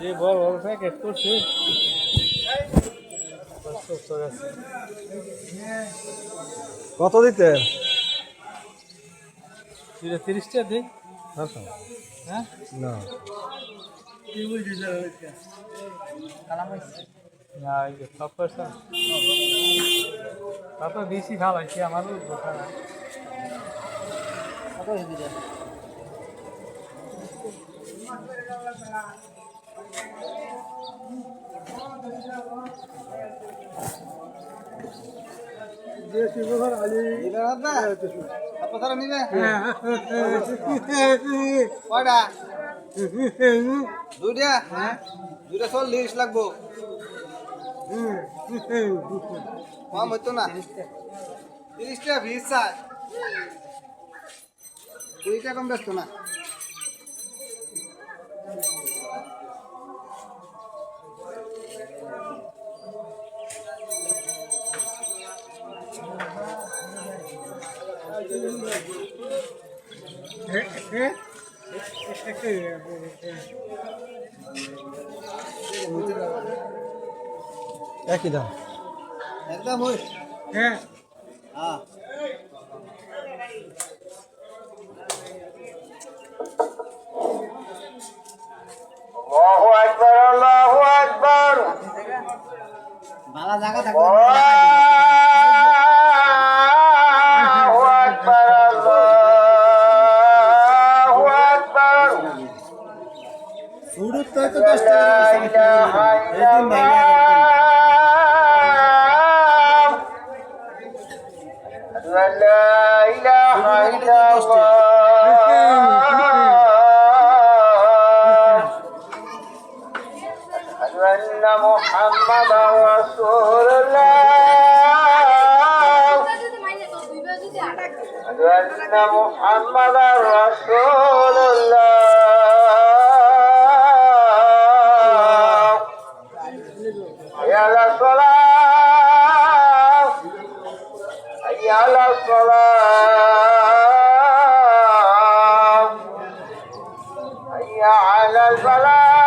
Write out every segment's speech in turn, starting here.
যে বড় বড় প্যাকেট করছে কত দিতে? 30টা দিই। হ্যাঁ না না এই যে সব পয়সা তারপর বেশি খাওয়াইছি আমারও বোঝা না দুইটা দুইটা 40 লাগবো কম হইতো না 30টা 20 চাই 20টা কম ব্যস্ত না একই দাম। একদম ওই হ্যাঁ হ্যাঁ আল্লাহু আকবার আল্লাহু আকবার ভালো জায়গা থাকবে আল্লাহু আকবার আল্লাহু আকবার শুরু তো 10 টাকা একদিন ভাই لا إله إلا الله أشهد أن محمدا رسول الله أشهد أن محمدا رسول الله حي على الصلاة حي على الصلاة حي على الفلاح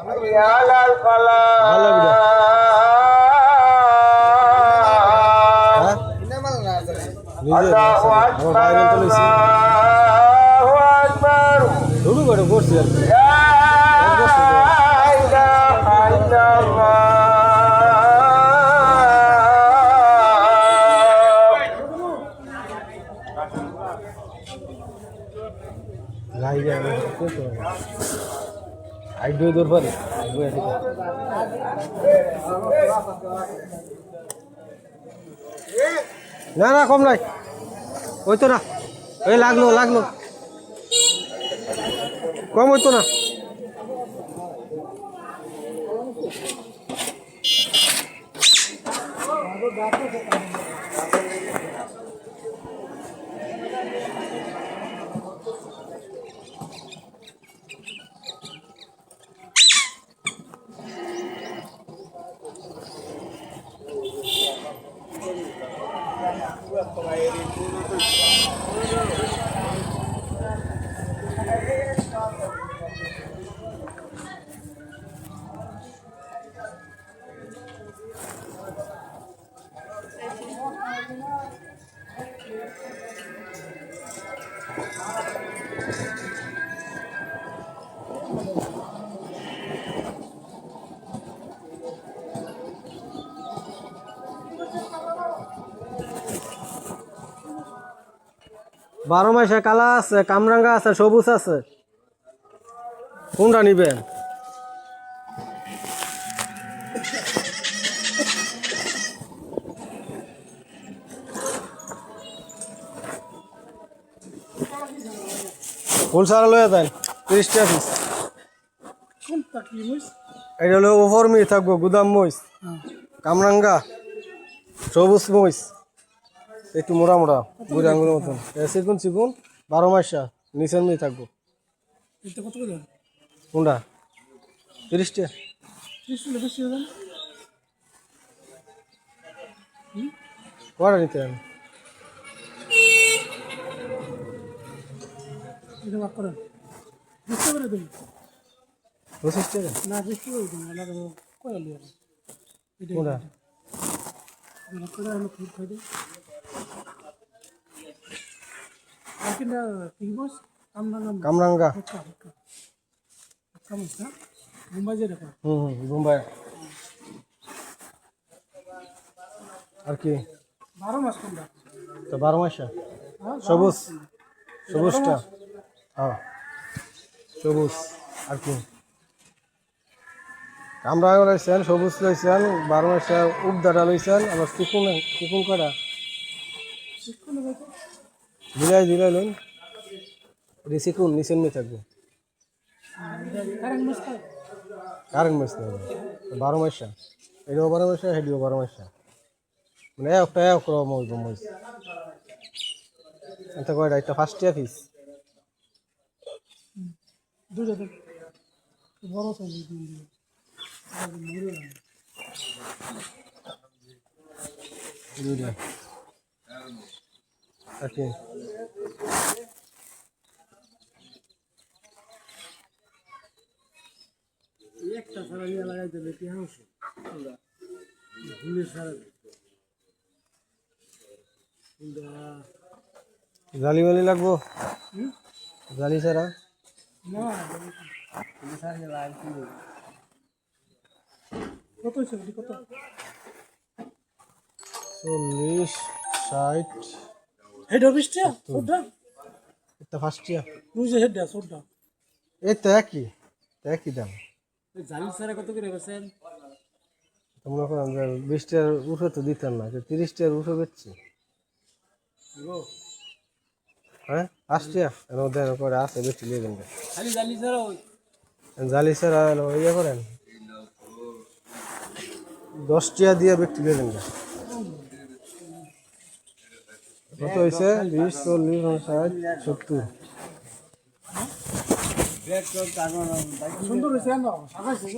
حي على ভালো বিড়া। الفلاح হ্যাঁ কিনা মাল না নিজে الله আমার أكبر বাইরে তো লইছি الله أكبر শুরু করে করছি আর কি। لا إله إلا الله লাইগে আইডো দূর পারে না না কম নাই ওই তো না ওই লাগলো লাগলো কম হইতো না বারো মাসে কালা আছে কামরাঙ্গা আছে সবুজ আছে কোনটা নিবেন ফুল সারা লয়ে দেন 30 টাকা পিস এটা হলো ওভার মি থাকবো গুদাম মইস কামরাঙ্গা সবুজ মইস একটু মোড়া মোড়া বুড়ি আঙুলের মতন চিকুন চিকুন 12 মাসা নিচের মেয়ে থাকবো কোনটা 30 টাকা কটা নিতে হবে বুঝতে পেরে দিন 25 টাকা না বুঝতে পেরে দিন আলাদা করে লিয়ে এটা কোনটা করে আমি খুব খাই দিই আর কিনা পিগমস আমরা নাম কামরাঙ্গা কামস না মুম্বাই যে দেখা বোম্বাই আর কি 12 মাস কোনটা তো 12 মাসা সবুজ সবুজটা হ্যাঁ সবুজ আর কি কামরাঙ্গা লইছেন সবুজ লইছেন 12 মাসা উপদাটা লইছেন আবার চিকুন করা দিলাই লইন চিকুন নিচের নিয়ে থাকবে কারণ মাস কারেন্ট মাস না 12 মাসা এটাও 12 মাসা হেডিও 12 মাসা মানে একটা রকম হইব মইস এটা কয়টা একটা ফার্স্ট ইয়ার পিস দুটো বড় সাইজ দিন দুইটা ওকে একটা সারা নিয়ে লাগাই দিলে কি হাউস ভুলে সারা জালি মালি লাগবো জালি ছাড়া না কত হয়েছে কত 40 60 হেড অফিসটা ওটা এটা ফার্স্ট ইয়ার বুঝে হেডটা ওটা এই তো একই দাম জালি সারা কত করে বেছেন তোমরা কোন 20 টাকার উপরে তো দিতেন না 30 টাকার উপরে বেচছি গো হ্যাঁ ফার্স্ট ইয়ার এর মধ্যে করে আছে বেশি নিয়ে দেন খালি জালি সারা ওই জালি ছাড়া ইয়ে করেন 10 টাকা দিয়ে ব্যক্তি নিয়ে দেন কত হয়েছে 20 40 60 70 ব্যাগ তো কারণ সুন্দর হয়েছে না সাজাইছে